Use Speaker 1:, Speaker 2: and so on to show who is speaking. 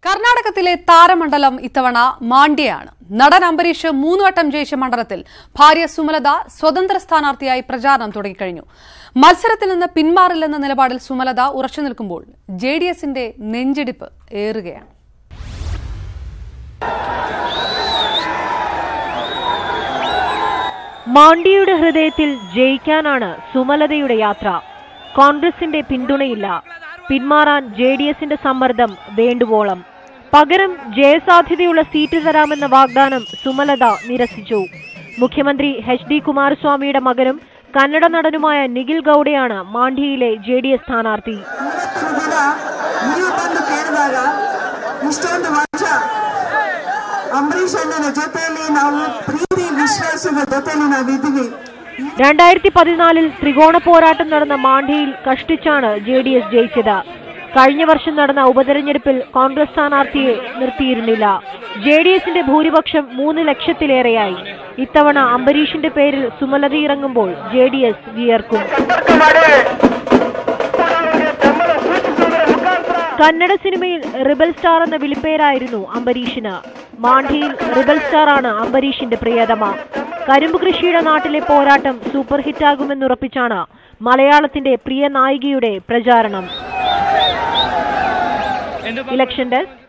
Speaker 1: കർണാടകത്തിലെ താരമണ്ഡലം ഇത്തവണ മാണ്ഡ്യയാണ്. നടൻ അംബരീഷ് 3 വട്ടം ജയിച്ച മണ്ഡലത്തിൽ ഭാര്യ സുമലത സ്വതന്ത്ര സ്ഥാനാർത്ഥിയായി പ്രചാരണം തുടങ്ങിക്കഴിഞ്ഞു. മത്സരത്തിൽ നിന്ന് പിന്മാറില്ലെന്ന നിലപാടിൽ സുമലത ഉറച്ചുനിൽക്കുമ്പോൾ ജെഡിഎസിന്റെ നെഞ്ചിടിപ്പ് ഏറുകയാണ്.
Speaker 2: മാണ്ഡ്യയുടെ ഹൃദയത്തിൽ ജയിക്കാനാണ് സുമലതയുടെ യാത്ര. കോൺഗ്രസിന്റെ പിന്തുണയില്ല. പിന്മാറാൻ ജെഡിഎസിന്റെ സമ്മർദ്ദം വേണ്ടുവോളം. പകരം ജയസാധ്യതയുള്ള സീറ്റ് തരാമെന്ന വാഗ്ദാനം സുമലത നിരസിച്ചു. മുഖ്യമന്ത്രി എച്ച്.ഡി. കുമാരസ്വാമിയുടെ മകനും കന്നഡ നടനുമായ നിഖിൽ ഗൌഡയാണ് മാണ്ഡ്യയിലെ ജെഡിഎസ് സ്ഥാനാർത്ഥി.
Speaker 3: ಅಂಬರೀಷ್ ಅಣ್ಣನ ಜೊತೆಯಲ್ಲಿ ನಾವು ಪ್ರೀತಿ ವಿಶ್ವಾಸದ ಜೊತೆಯಲ್ಲಿ ನಾವಿದ್ದೀವಿ.
Speaker 2: 2014 ത്രികോണ പോരാട്ടം നടന്ന മാണ്ഡ്യയിൽ കഷ്ടിച്ചാണ് ജെഡിഎസ് ജയിച്ചത്. കഴിഞ്ഞ വർഷം നടന്ന ഉപതെരഞ്ഞെടുപ്പിൽ കോൺഗ്രസ് സ്ഥാനാർത്ഥിയെ നിർത്തിയിരുന്നില്ല. ജെഡിഎസിന്റെ ഭൂരിപക്ഷം 3 ലക്ഷത്തിലേറെയായി. ഇത്തവണ അംബരീഷിന്റെ പേരിൽ സുമലത ഇറങ്ങുമ്പോൾ ജെഡിഎസ് വിയർക്കും. കന്നഡ സിനിമയിൽ റിബൽ സ്റ്റാർ എന്ന വിളിപ്പേരായിരുന്നു അംബരീഷിന്. മാണ്ഡ്യയിൽ റിബൽ സ്റ്റാർ ആണ് അംബരീഷിന്റെ പ്രിയതമ. കരിമ്പു കൃഷിയുടെ നാട്ടിലെ പോരാട്ടം സൂപ്പർ ഹിറ്റാകുമെന്നുറപ്പിച്ചാണ് മലയാളത്തിന്റെ പ്രിയ നായികയുടെ പ്രചാരണം. Election desk